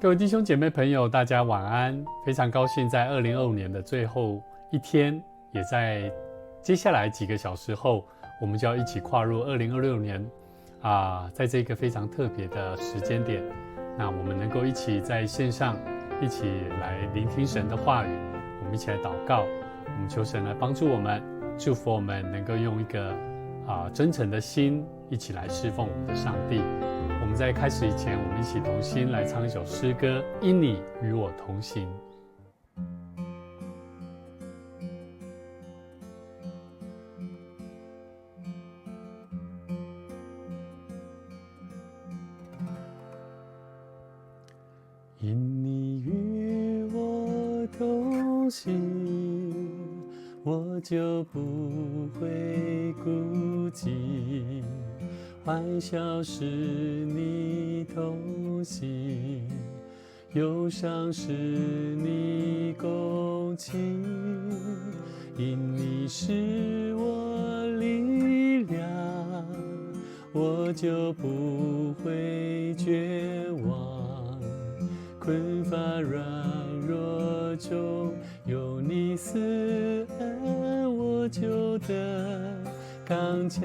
各位弟兄姐妹朋友，大家晚安！非常高兴在2025年的最后一天，也在接下来几个小时后，我们就要一起跨入2026年在这个非常特别的时间点，那我们能够一起在线上一起来聆听神的话语，我们一起来祷告，我们求神来帮助我们，祝福我们能够用一个真诚的心一起来侍奉我们的上帝。我们在开始以前，我们一起同心来唱一首诗歌，因你与我同行。因你与我同行，我就不会孤寂，欢笑是你同行，忧伤是你共情，因你是我力量，我就不会绝望，困乏软弱中有你赐恩，我就得刚强，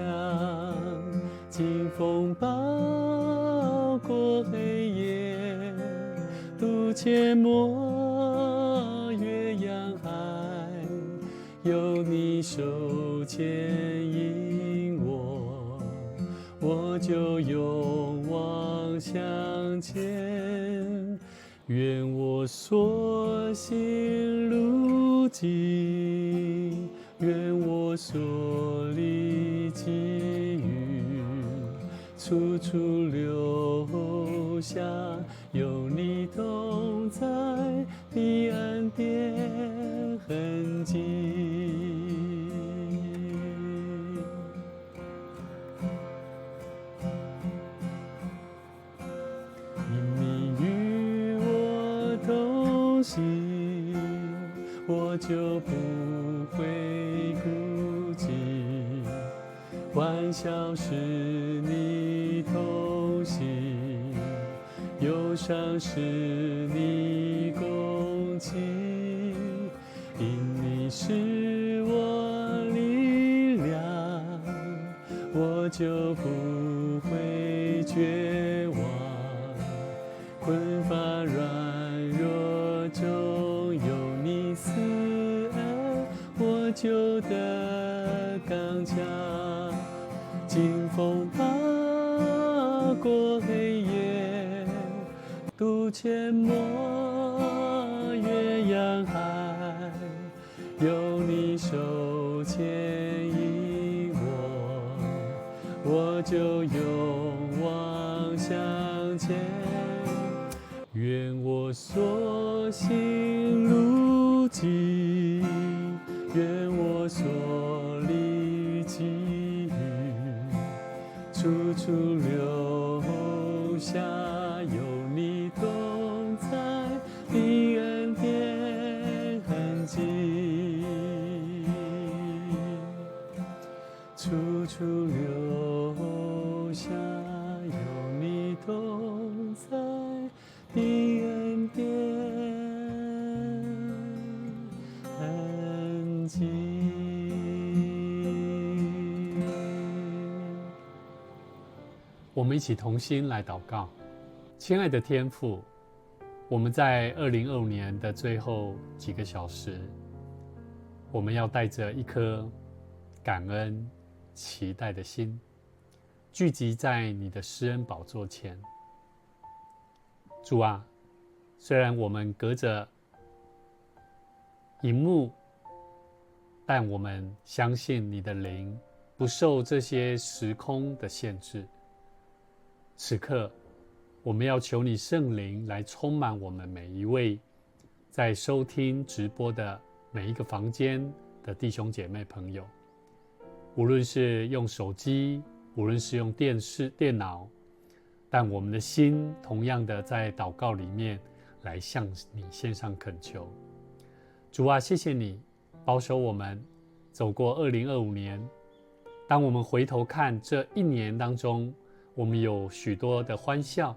经风暴过黑夜，渡阡陌越洋海，有你手牵引我就勇往向前，愿我所行路径，愿我所历际遇，处处留下有你同在的恩典痕迹。我就不会孤寂，欢笑是你同行，忧伤是你共情，因你是我力量，我就不会绝望，困乏软弱中有你赐恩，我就得刚强，经风暴过黑夜，渡阡陌越洋海，有你手牵引我就勇往向前，愿我所行路径，愿我所历际遇，处处留下有你同在的恩典痕迹，处处留下有你同在的恩典痕迹。我们一起同心来祷告。亲爱的天父，我们在2025年的最后几个小时，我们要带着一颗感恩期待的心，聚集在你的施恩宝座前。主啊，虽然我们隔着荧幕，但我们相信你的灵不受这些时空的限制。此刻，我们要求你圣灵来充满我们每一位在收听直播的每一个房间的弟兄姐妹朋友，无论是用手机，无论是用电视、电脑，但我们的心同样的在祷告里面来向你献上恳求。主啊，谢谢你保守我们走过2025年，当我们回头看这一年当中，我们有许多的欢笑，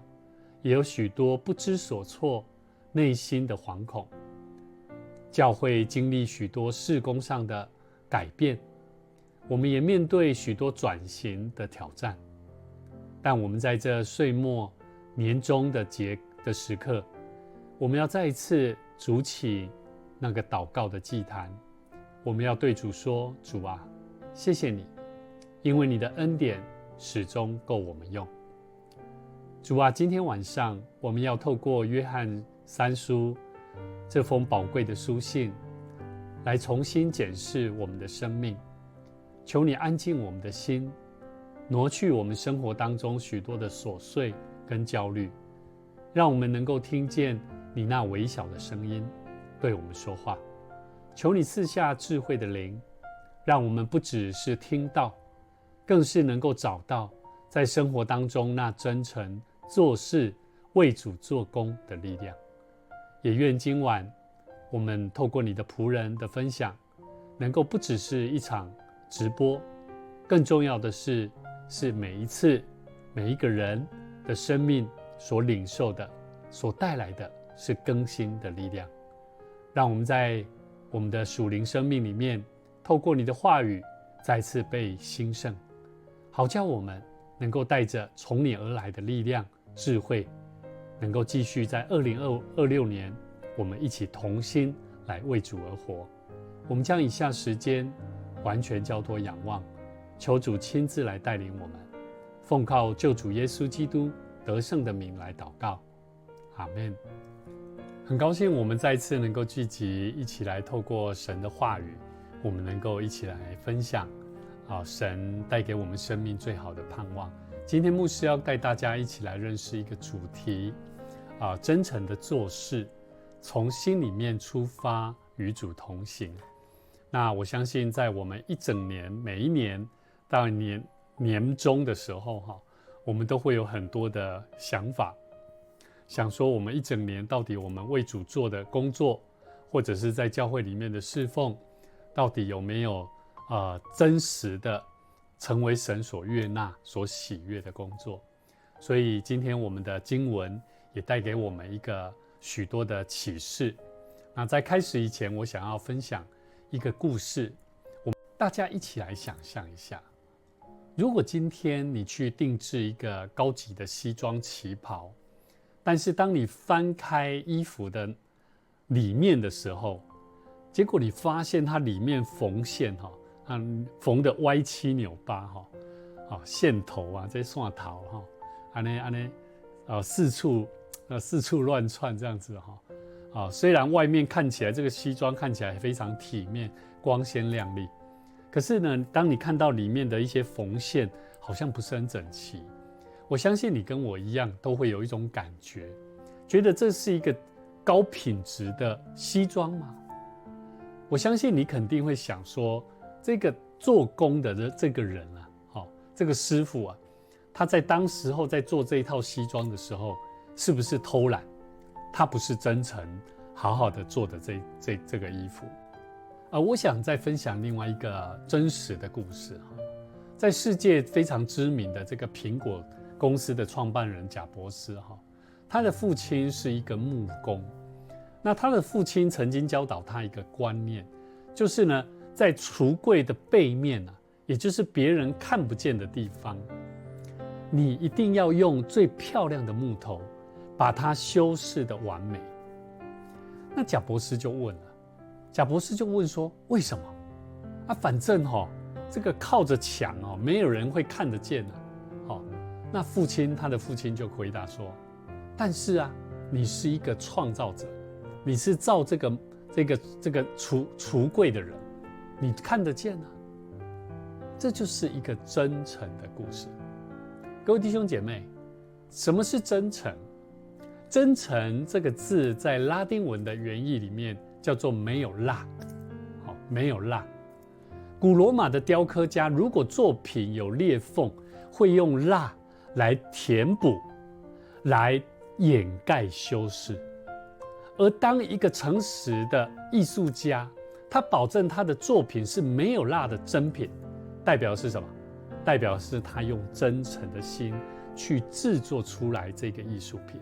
也有许多不知所措、内心的惶恐。教会经历许多事工上的改变，我们也面对许多转型的挑战。但我们在这岁末年终的时刻，我们要再一次筑起那个祷告的祭坛。我们要对主说：主啊，谢谢你，因为你的恩典始终够我们用。主啊，今天晚上我们要透过约翰三书这封宝贵的书信，来重新检视我们的生命。求你安静我们的心，挪去我们生活当中许多的琐碎跟焦虑，让我们能够听见你那微小的声音对我们说话。求你赐下智慧的灵，让我们不只是听到，更是能够找到在生活当中那真诚做事为主做工的力量。也愿今晚我们透过你的仆人的分享，能够不只是一场直播，更重要的是每一次每一个人的生命所领受的，所带来的是更新的力量。让我们在我们的属灵生命里面，透过你的话语再次被兴盛，好叫我们能够带着从你而来的力量智慧，能够继续在2026年我们一起同心来为主而活。我们将以下时间完全交托仰望，求主亲自来带领我们，奉靠救主耶稣基督得胜的名来祷告，阿们。很高兴我们再次能够聚集，一起来透过神的话语，我们能够一起来分享神带给我们生命最好的盼望。今天牧师要带大家一起来认识一个主题，真诚的做事，从心里面出发，与主同行。那我相信在我们一整年，每一年到年终的时候，我们都会有很多的想法，想说我们一整年到底我们为主做的工作，或者是在教会里面的侍奉，到底有没有真实的成为神所悦纳、所喜悦的工作。所以今天我们的经文也带给我们许多的启示。那在开始以前，我想要分享一个故事，我们大家一起来想象一下，如果今天你去定制一个高级的西装旗袍，但是当你翻开衣服的里面的时候，结果你发现它里面缝线缝得歪七扭八线头这些线头四处乱窜这样子虽然外面看起来这个西装看起来非常体面、光鲜亮丽，可是呢，当你看到里面的一些缝线好像不是很整齐，我相信你跟我一样都会有一种感觉，觉得这是一个高品质的西装吗？我相信你肯定会想说，这个做工的这个人这个师傅他在当时候在做这一套西装的时候，是不是偷懒？他不是真诚好好的做的这个衣服。我想再分享另外一个真实的故事在世界非常知名的这个苹果公司的创办人贾伯斯他的父亲是一个木工。那他的父亲曾经教导他一个观念，就是呢，在橱柜的背面也就是别人看不见的地方，你一定要用最漂亮的木头把它修饰的完美。那贾伯斯就问说，为什么反正这个靠着墙没有人会看得见那他的父亲就回答说，但是你是一个创造者，你是造这个橱柜的人，你看得见这就是一个真诚的故事。各位弟兄姐妹，什么是真诚？真诚这个字在拉丁文的原意里面叫做没有蜡，没有蜡。古罗马的雕刻家如果作品有裂缝，会用蜡来填补，来掩盖修饰。而当一个诚实的艺术家，他保证他的作品是没有蜡的真品，代表是什么？代表是他用真诚的心去制作出来这个艺术品。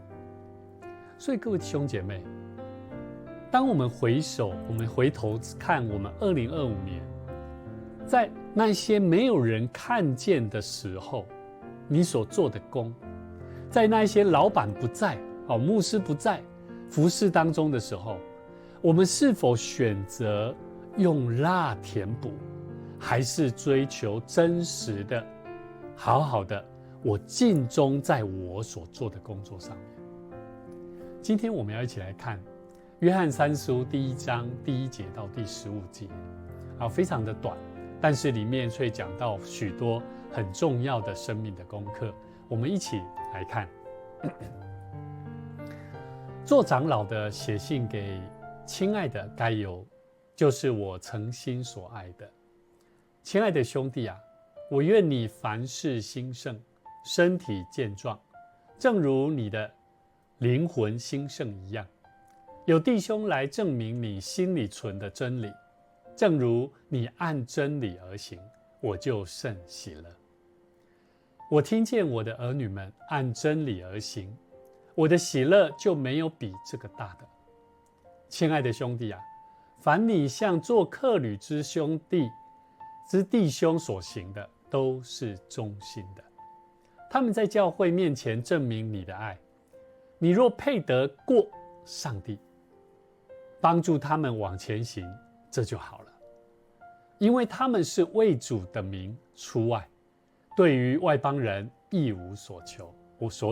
所以各位弟兄姐妹，当我们回头看我们2025年，在那些没有人看见的时候，你所做的工，在那些老板不在、牧师不在服事当中的时候，我们是否选择用蜡填补，还是追求真实的、好好的我尽忠在我所做的工作上面？今天我们要一起来看约翰三书第1章第1节到第15节，非常的短，但是里面却讲到许多很重要的生命的功课。我们一起来看。做长老的写信给亲爱的该犹，就是我诚心所爱的。亲爱的兄弟啊，我愿你凡事兴盛，身体健壮，正如你的灵魂兴盛一样。有弟兄来证明你心里存的真理，正如你按真理而行，我就甚喜乐。我听见我的儿女们按真理而行，我的喜乐就没有比这个大的。亲爱的兄弟啊，凡你向做客旅之弟兄所行的，都是忠心的。他们在教会面前证明你的爱。你若配得过上帝，帮助他们往前行，这就好了。因为他们是为主的名出外，对于外邦人一无所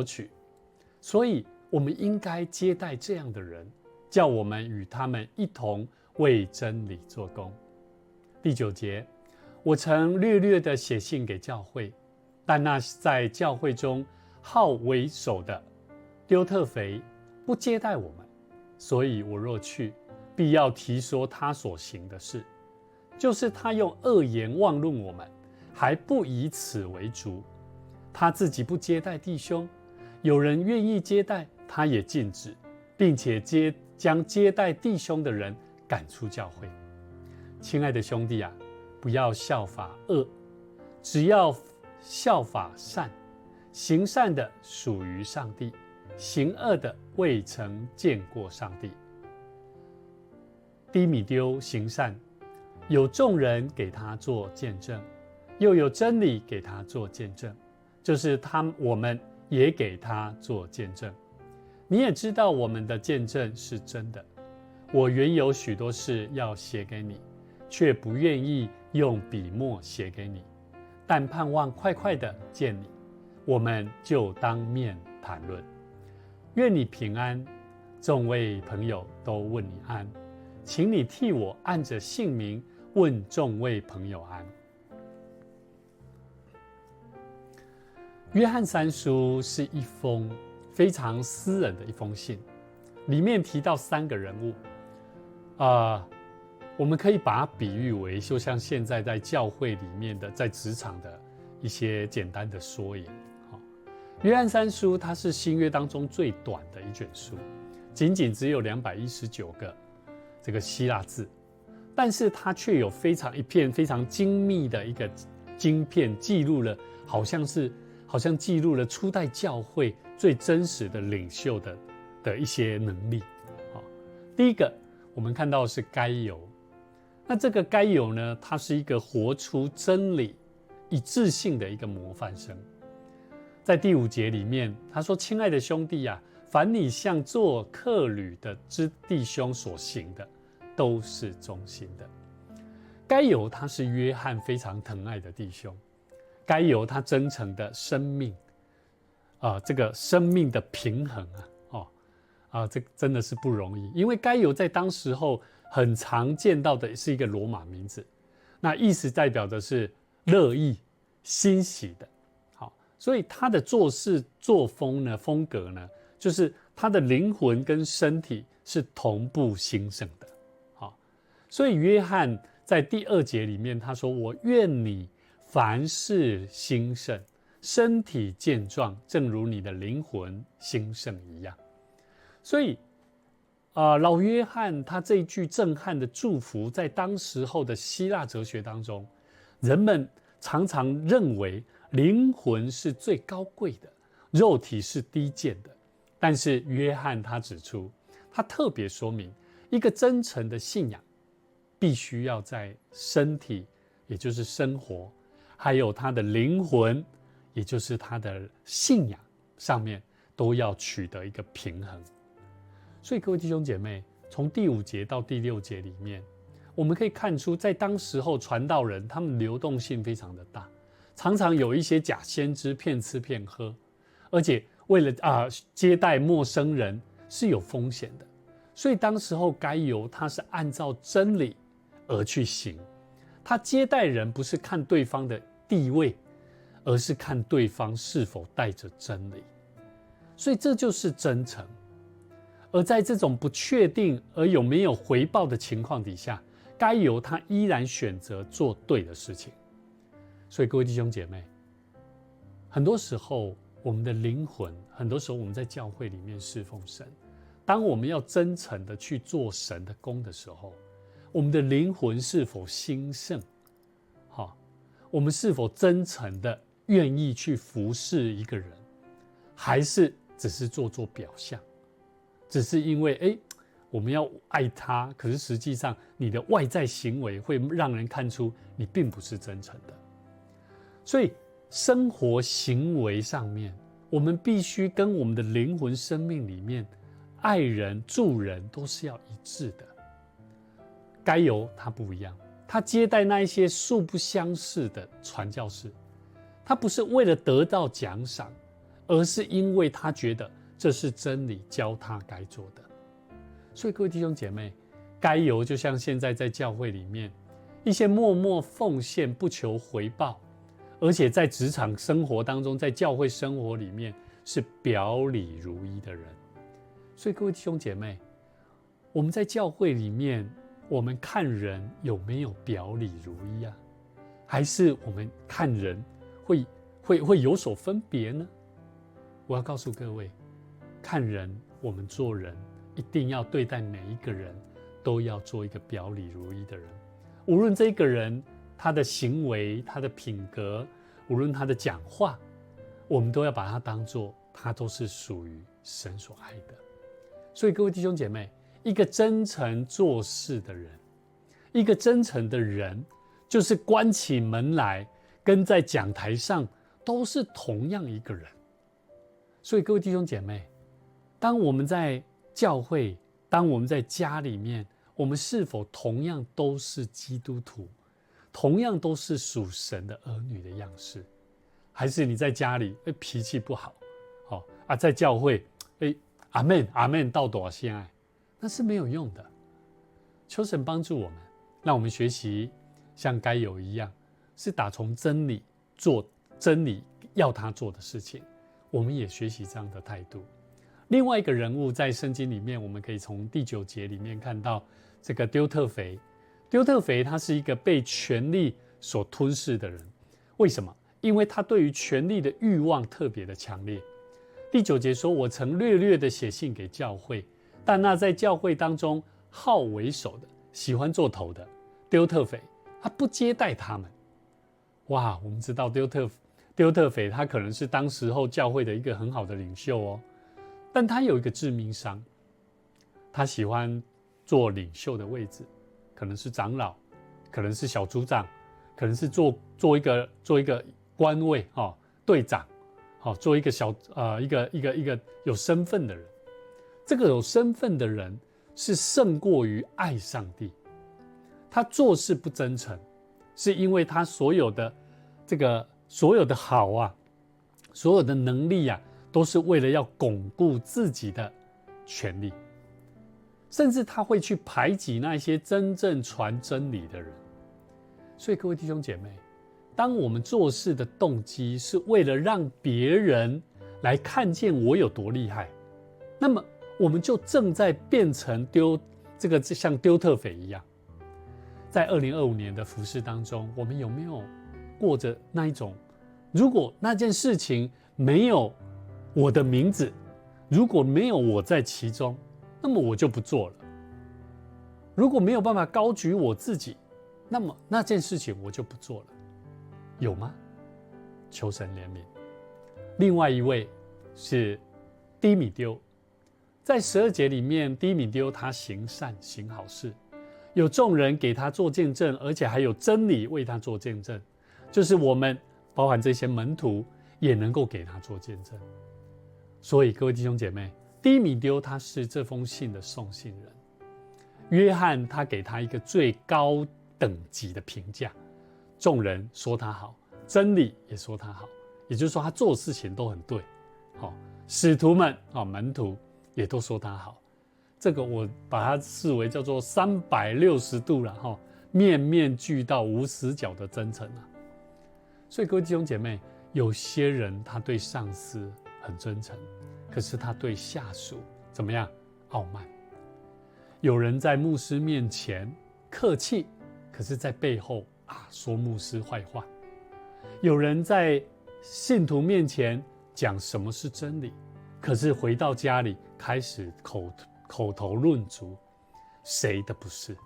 取，所以我们应该接待这样的人，叫我们与他们一同为真理做工。第9节，我曾略略的写信给教会，但那在教会中好为首的丢特腓不接待我们，所以我若去，必要提说他所行的事，就是他用恶言妄论我们，还不以此为足。他自己不接待弟兄，有人愿意接待，他也禁止，并且将接待弟兄的人赶出教会。亲爱的兄弟啊，不要效法恶，只要效法善。行善的属于上帝，行恶的未曾见过上帝。低米丢行善，有众人给他做见证，又有真理给他做见证，就是我们也给他做见证。你也知道我们的见证是真的。我原有许多事要写给你，却不愿意用笔墨写给你，但盼望快快的见你，我们就当面谈论。愿你平安，众位朋友都问你安，请你替我按着姓名问众位朋友安。约翰三书是一封非常私人的一封信，里面提到3个人物，我们可以把它比喻为就像现在在教会里面的，在职场的一些简单的缩影。约翰三书它是新约当中最短的一卷书，仅只有219个这个希腊字，但是它却有一片非常精密的一个晶片，记录了好像记录了初代教会最真实的领袖的一些能力。第一个我们看到的是该犹，那这个该犹呢，他是一个活出真理一致性的一个模范生。在第5节里面他说，亲爱的兄弟啊，凡你向做客旅的之弟兄所行的，都是忠心的。该犹他是约翰非常疼爱的弟兄，该犹他真诚的生命这个生命的平衡这真的是不容易，因为该犹在当时候很常见到的是一个罗马名字，那意思代表的是乐意欣喜的。所以他的做事作风呢，风格呢，就是他的灵魂跟身体是同步兴盛的。所以约翰在第2节里面他说，我愿你凡事兴盛，身体健壮，正如你的灵魂兴盛一样。所以老约翰他这一句震撼的祝福，在当时候的希腊哲学当中，人们常常认为灵魂是最高贵的，肉体是低贱的，但是约翰他指出，他特别说明，一个真诚的信仰必须要在身体，也就是生活，还有他的灵魂，也就是他的信仰上面，都要取得一个平衡。所以各位弟兄姐妹，从第5节到第6节里面，我们可以看出，在当时候传道人他们流动性非常的大，常常有一些假先知骗吃骗喝，而且为了接待陌生人是有风险的。所以当时候该犹他是按照真理而去行，他接待人不是看对方的地位，而是看对方是否带着真理。所以这就是真诚。而在这种不确定而有没有回报的情况底下，该犹他依然选择做对的事情。所以各位弟兄姐妹，很多时候我们的灵魂，很多时候我们在教会里面侍奉神，当我们要真诚的去做神的工的时候，我们的灵魂是否兴盛？我们是否真诚的愿意去服侍一个人，还是只是做表象？只是因为我们要爱他，可是实际上你的外在行为会让人看出你并不是真诚的。所以生活行为上面，我们必须跟我们的灵魂生命里面爱人助人都是要一致的。该犹他不一样，他接待那一些素不相识的传教士，他不是为了得到奖赏，而是因为他觉得这是真理教他该做的。所以各位弟兄姐妹，该犹就像现在在教会里面一些默默奉献不求回报，而且在职场生活当中，在教会生活里面是表里如一的人。所以各位弟兄姐妹，我们在教会里面，我们看人有没有表里如一啊？还是我们看人会有所分别呢？我要告诉各位，看人，我们做人一定要对待每一个人都要做一个表里如一的人。无论这个人他的行为，他的品格，无论他的讲话，我们都要把他当作他都是属于神所爱的。所以各位弟兄姐妹，一个真诚做事的人，一个真诚的人，就是关起门来跟在讲台上都是同样一个人。所以各位弟兄姐妹，当我们在教会，当我们在家里面，我们是否同样都是基督徒，同样都是属神的儿女的样式？还是你在家里脾气不好，在教会阿们阿们到多少现爱，那是没有用的。求神帮助我们，让我们学习像该犹一样，是打从真理做真理要他做的事情。我们也学习这样的态度。另外一个人物在圣经里面，我们可以从第9节里面看到这个丢特腓。丢特腓他是一个被权力所吞噬的人。为什么？因为他对于权力的欲望特别的强烈。第9节说，我曾略略的写信给教会，但那在教会当中好为首的，喜欢做头的丢特腓，他不接待他们。哇，我们知道丢特腓他可能是当时候教会的一个很好的领袖哦，但他有一个致命伤，他喜欢做领袖的位置，可能是长老，可能是小组长，可能是做一个官位队长，做一个一个有身份的人。这个有身份的人是胜过于爱上帝。他做事不真诚，是因为他所有的好啊，所有的能力啊，都是为了要巩固自己的权利，甚至他会去排挤那些真正传真理的人。所以各位弟兄姐妹，当我们做事的动机是为了让别人来看见我有多厉害，那么我们就正在变成像丢特腓一样。在2025年的服事当中，我们有没有过着那一种，如果那件事情没有我的名字，如果没有我在其中，那么我就不做了。如果没有办法高举我自己，那么那件事情我就不做了。有吗？求神怜悯。另外一位是低米丢，在12节里面，低米丢他行善行好事，有众人给他做见证，而且还有真理为他做见证，就是我们包含这些门徒也能够给他做见证。所以各位弟兄姐妹，低米丢他是这封信的送信人，约翰他给他一个最高等级的评价，众人说他好，真理也说他好，也就是说他做事情都很对。使徒们门徒也都说他好，这个我把它视为叫做360度了，面面俱到无死角的真诚啊。所以各位弟兄姐妹，有些人他对上司很真诚，可是他对下属怎么样？傲慢。有人在牧师面前客气，可是在背后说牧师坏话。有人在信徒面前讲什么是真理，可是回到家里开始口头论足，谁的不是？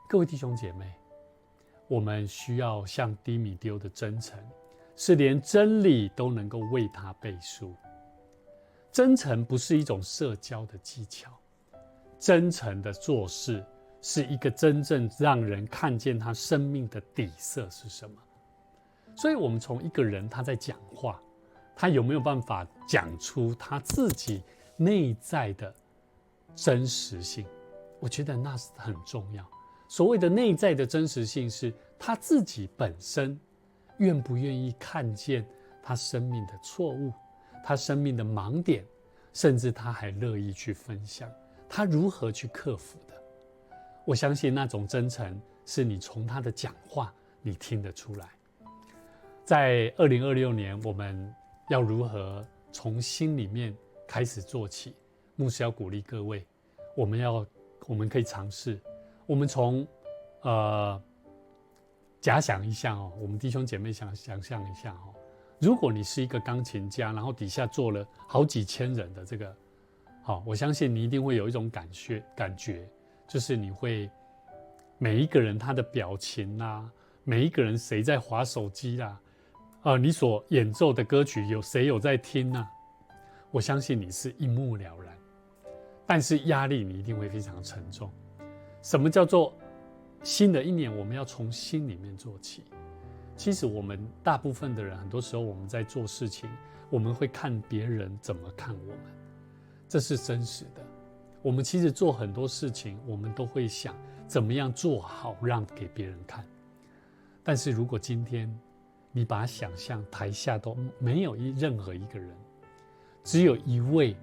各位弟兄姐妹，我们需要像低米丢的真诚，是连真理都能够为他背书。真诚不是一种社交的技巧，真诚的做事是一个真正让人看见他生命的底色是什么。所以我们从一个人他在讲话，他有没有办法讲出他自己内在的真实性，我觉得那是很重要。所谓的内在的真实性，是他自己本身愿不愿意看见他生命的错误，他生命的盲点，甚至他还乐意去分享他如何去克服的。我相信那种真诚是你从他的讲话你听得出来。在2026年，我们要如何从心里面开始做起？牧师要鼓励各位，我们可以尝试，我们从假想一下我们弟兄姐妹想象一下如果你是一个钢琴家，然后底下坐了好几千人的这个，我相信你一定会有一种感觉，就是你会每一个人他的表情每一个人谁在滑手机你所演奏的歌曲谁有在听我相信你是一目了然，但是压力你一定会非常沉重。什么叫做新的一年我们要从心里面做起？其实我们大部分的人，很多时候我们在做事情，我们会看别人怎么看我们，这是真实的。我们其实做很多事情，我们都会想怎么样做好让给别人看。但是如果今天你把它想象台下都没有任何一个人，只有一位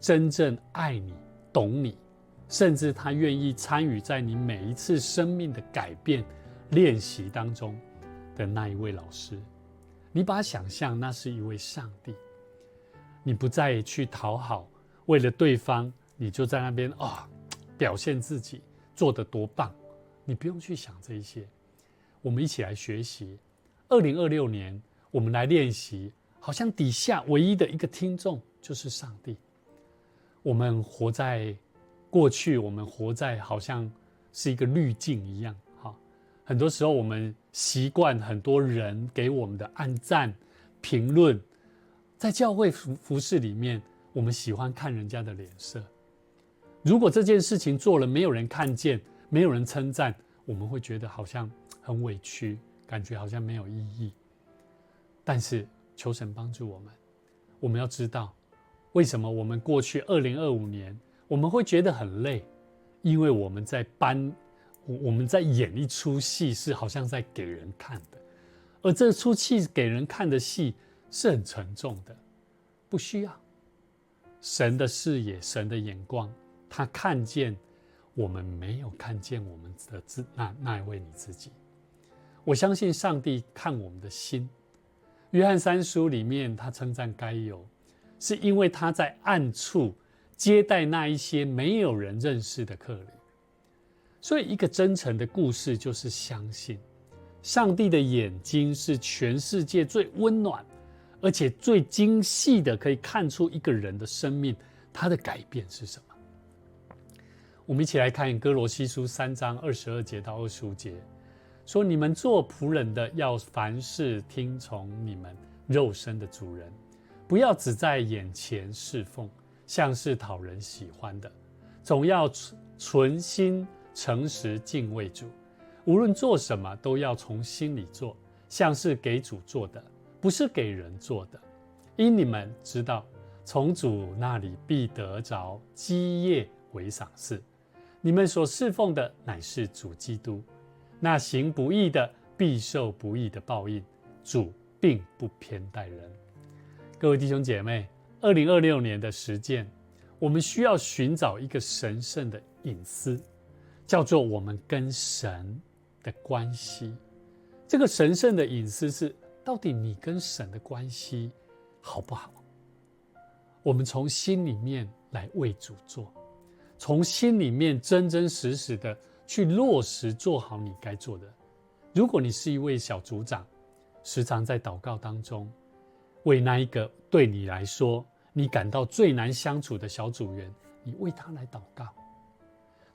真正爱你懂你，甚至他愿意参与在你每一次生命的改变练习当中的那一位老师，你把它想象那是一位上帝。你不再去讨好，为了对方你就在那边表现自己做得多棒，你不用去想这一些。我们一起来学习，2026年我们来练习，好像底下唯一的一个听众就是上帝。我们活在过去，我们活在好像是一个滤镜一样，很多时候我们习惯很多人给我们的按赞评论，在教会服事里面，我们喜欢看人家的脸色。如果这件事情做了没有人看见，没有人称赞，我们会觉得好像很委屈，感觉好像没有意义。但是求神帮助我们要知道为什么我们过去2025年我们会觉得很累，因为我们在演一出戏，是好像在给人看的，而这出戏给人看的戏是很沉重的，不需要。神的视野，神的眼光，他看见我们没有看见我们的那一位你自己。我相信上帝看我们的心。约翰3书里面他称赞该犹，是因为他在暗处接待那一些没有人认识的客旅。所以一个真诚的故事就是相信上帝的眼睛是全世界最温暖而且最精细的，可以看出一个人的生命他的改变是什么。我们一起来看哥罗西书3章22节到25节，说你们做仆人的要凡事听从你们肉身的主人，不要只在眼前侍奉，像是讨人喜欢的，总要存心诚实敬畏主。无论做什么，都要从心里做，像是给主做的，不是给人做的。因你们知道，从主那里必得着基业为赏赐。你们所侍奉的乃是主基督，那行不义的必受不义的报应。主并不偏待人。各位弟兄姐妹，2026年的实践，我们需要寻找一个神圣的隐私，叫做我们跟神的关系。这个神圣的隐私是，到底你跟神的关系好不好？我们从心里面来为主做，从心里面真真实实的去落实做好你该做的。如果你是一位小组长，时常在祷告当中为那一个对你来说你感到最难相处的小组员，你为他来祷告。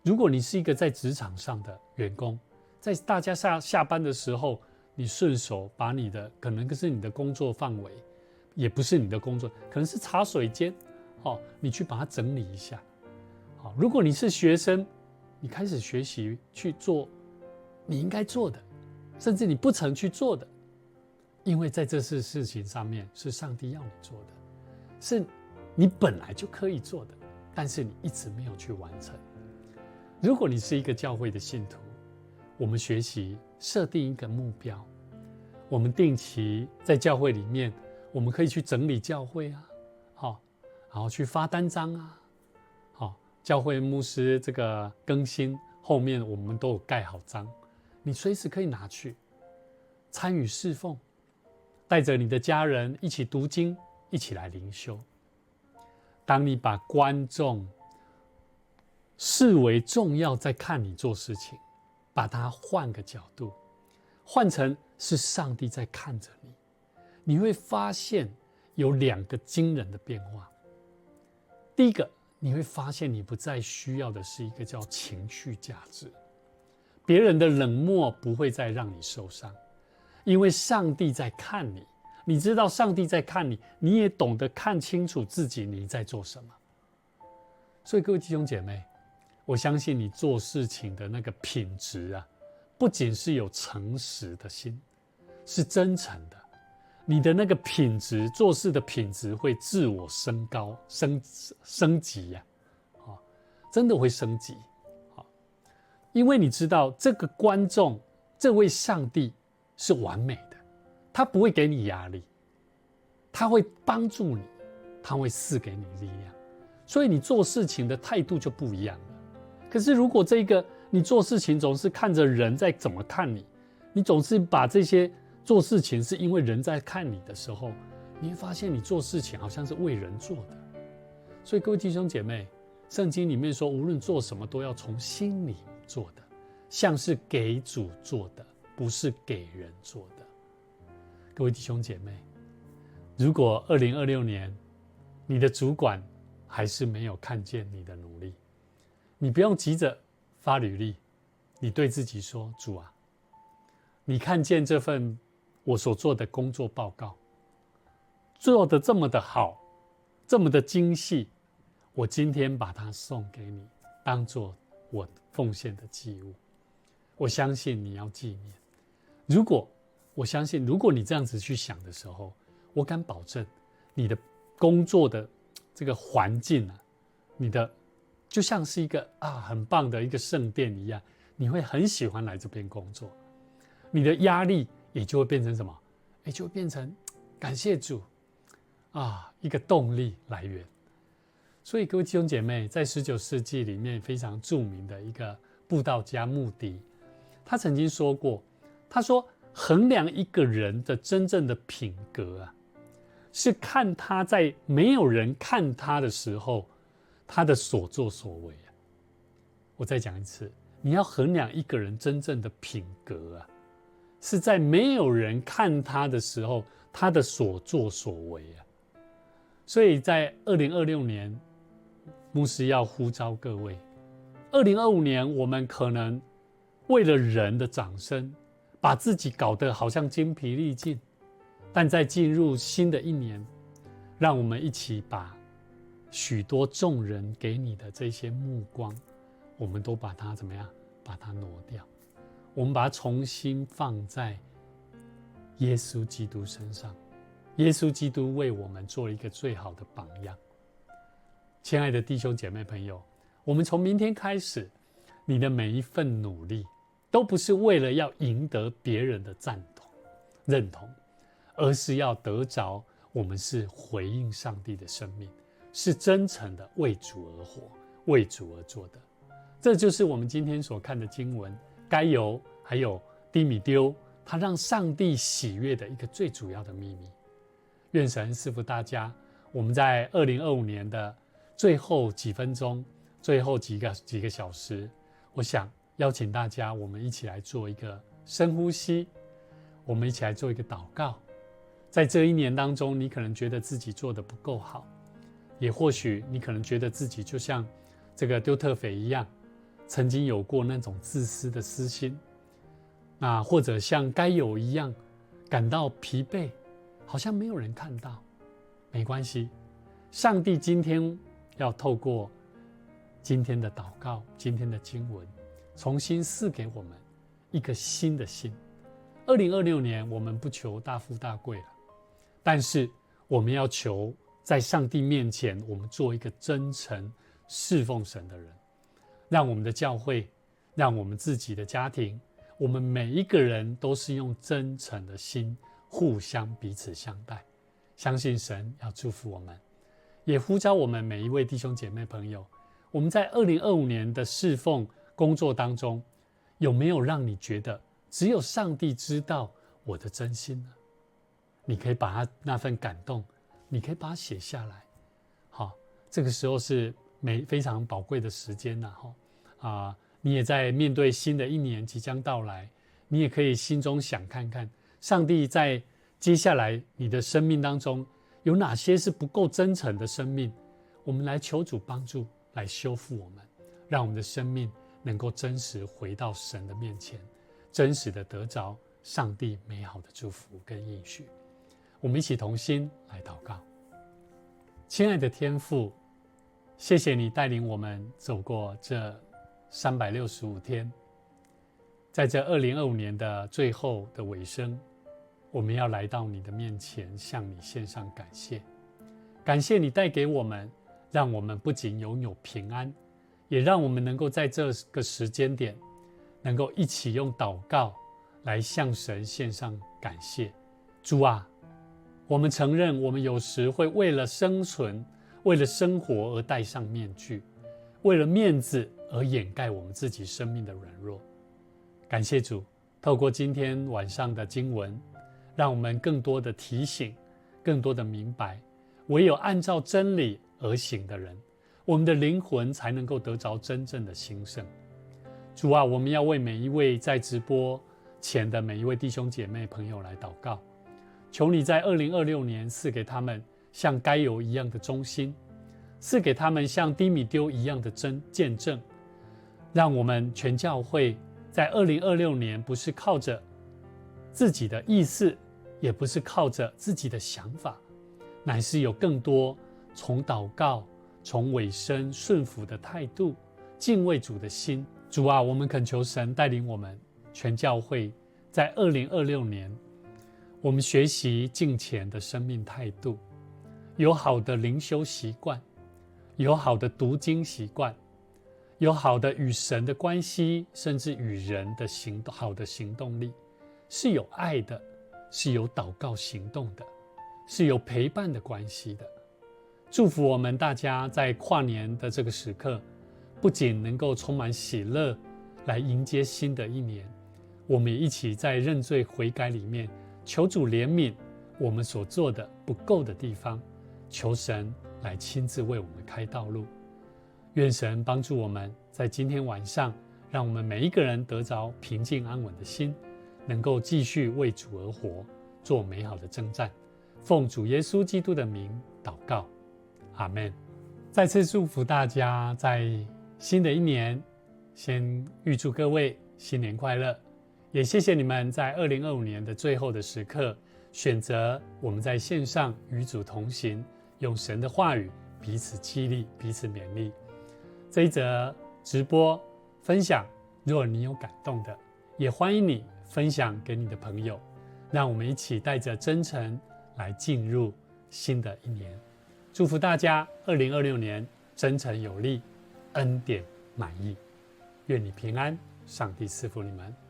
如果你是一个在职场上的员工，在大家下班的时候，你顺手把你的可能是你的工作范围，也不是你的工作，可能是茶水间，你去把它整理一下。如果你是学生，你开始学习去做你应该做的，甚至你不曾去做的，因为在这事情上面是上帝要你做的，是你本来就可以做的，但是你一直没有去完成。如果你是一个教会的信徒，我们学习设定一个目标，我们定期在教会里面，我们可以去整理教会然后去发单张教会牧师这个更新后面我们都有盖好章，你随时可以拿去参与侍奉，带着你的家人一起读经，一起来灵修。当你把观众视为重要，在看你做事情，把它换个角度，换成是上帝在看着你，你会发现有2个惊人的变化。第一个，你会发现你不再需要的是一个叫情绪价值，别人的冷漠不会再让你受伤，因为上帝在看你，你知道上帝在看你，你也懂得看清楚自己你在做什么。所以各位弟兄姐妹，我相信你做事情的那个品质不仅是有诚实的心，是真诚的，你的那个品质，做事的品质会自我升高、升级真的会升级因为你知道这个观众，这位上帝是完美的，他不会给你压力，他会帮助你，他会赐给你力量，所以你做事情的态度就不一样了。可是如果你做事情总是看着人在怎么看你，你总是把这些做事情是因为人在看你的时候，你会发现你做事情好像是为人做的。所以各位弟兄姐妹，圣经里面说，无论做什么都要从心里做的，像是给主做的，不是给人做的。各位弟兄姐妹，如果2026年你的主管还是没有看见你的努力，你不用急着发履历，你对自己说，主啊，你看见这份我所做的工作报告做得这么的好，这么的精细，我今天把它送给你，当作我奉献的祭物。我相信你要纪念。我相信如果你这样子去想的时候，我敢保证你的工作的这个环境你的就像是一个很棒的一个圣殿一样，你会很喜欢来这边工作。你的压力也就会变成什么？就会变成感谢主一个动力来源。所以各位弟兄姐妹，在19世纪里面非常著名的一个布道家穆迪，他曾经说过，他说衡量一个人的真正的品格是看他在没有人看他的时候他的所作所为我再讲一次，你要衡量一个人真正的品格是在没有人看他的时候他的所作所为所以在2026年，牧师要呼召各位，2025年我们可能为了人的掌声，把自己搞得好像精疲力尽，但在进入新的一年，让我们一起把许多众人给你的这些目光，我们都把它怎么样？把它挪掉，我们把它重新放在耶稣基督身上。耶稣基督为我们做了一个最好的榜样。亲爱的弟兄姐妹朋友，我们从明天开始，你的每一份努力都不是为了要赢得别人的认同，而是要得着我们是回应上帝的生命，是真诚的为主而活，为主而做的。这就是我们今天所看的经文，该犹还有低米丢，他让上帝喜悦的一个最主要的秘密。愿神赐福大家，我们在2025年的最后几分钟，最后几个小时，我想邀请大家，我们一起来做一个深呼吸，我们一起来做一个祷告。在这一年当中，你可能觉得自己做得不够好，也或许你可能觉得自己就像这个丢特腓一样，曾经有过那种自私的私心，那或者像该有一样感到疲惫，好像没有人看到。没关系，上帝今天要透过今天的祷告，今天的经文，重新赐给我们一个新的心。2026年我们不求大富大贵了，但是我们要求在上帝面前，我们做一个真诚侍奉神的人，让我们的教会，让我们自己的家庭，我们每一个人都是用真诚的心互相彼此相待。相信神要祝福我们，也呼召我们每一位弟兄姐妹朋友，我们在2025年的侍奉工作当中，有没有让你觉得只有上帝知道我的真心呢？你可以把他那份感动，你可以把它写下来。好，这个时候是非常宝贵的时间你也在面对新的一年即将到来，你也可以心中想看看，上帝在接下来你的生命当中有哪些是不够真诚的生命，我们来求主帮助，来修复我们，让我们的生命能够真实回到神的面前，真实的得着上帝美好的祝福跟应许。我们一起同心来祷告。亲爱的天父，谢谢你带领我们走过这365天，在这2025年的最后的尾声，我们要来到你的面前，向你献上感谢。感谢你带给我们，让我们不仅拥有平安，也让我们能够在这个时间点，能够一起用祷告来向神献上感谢。主啊，我们承认我们有时会为了生存，为了生活而戴上面具，为了面子而掩盖我们自己生命的软弱。感谢主，透过今天晚上的经文，让我们更多的提醒，更多的明白，唯有按照真理而行的人，我们的灵魂才能够得着真正的兴盛。主啊，我们要为每一位在直播前的每一位弟兄姐妹朋友来祷告，求你在2026年赐给他们像该犹一样的忠心，赐给他们像低米丢一样的见证，让我们全教会在2026年不是靠着自己的意思，也不是靠着自己的想法，乃是有更多从祷告，从委身顺服的态度，敬畏主的心。主啊，我们恳求神带领我们全教会在2026年，我们学习敬虔的生命态度，有好的灵修习惯，有好的读经习惯，有好的与神的关系，甚至与人的好的行动力，是有爱的，是有祷告行动的，是有陪伴的关系的。祝福我们大家在跨年的这个时刻，不仅能够充满喜乐来迎接新的一年，我们也一起在认罪悔改里面求主怜悯我们所做的不够的地方，求神来亲自为我们开道路。愿神帮助我们在今天晚上，让我们每一个人得着平静安稳的心，能够继续为主而活，做美好的征战。奉主耶稣基督的名祷告，阿们。再次祝福大家在新的一年，先预祝各位新年快乐，也谢谢你们在2025年的最后的时刻，选择我们在线上与主同行，用神的话语彼此激励，彼此勉励。这一则直播分享，如果你有感动的，也欢迎你分享给你的朋友，让我们一起带着真诚来进入新的一年。祝福大家2026年真诚有力，恩典满溢。愿你平安，上帝赐福你们。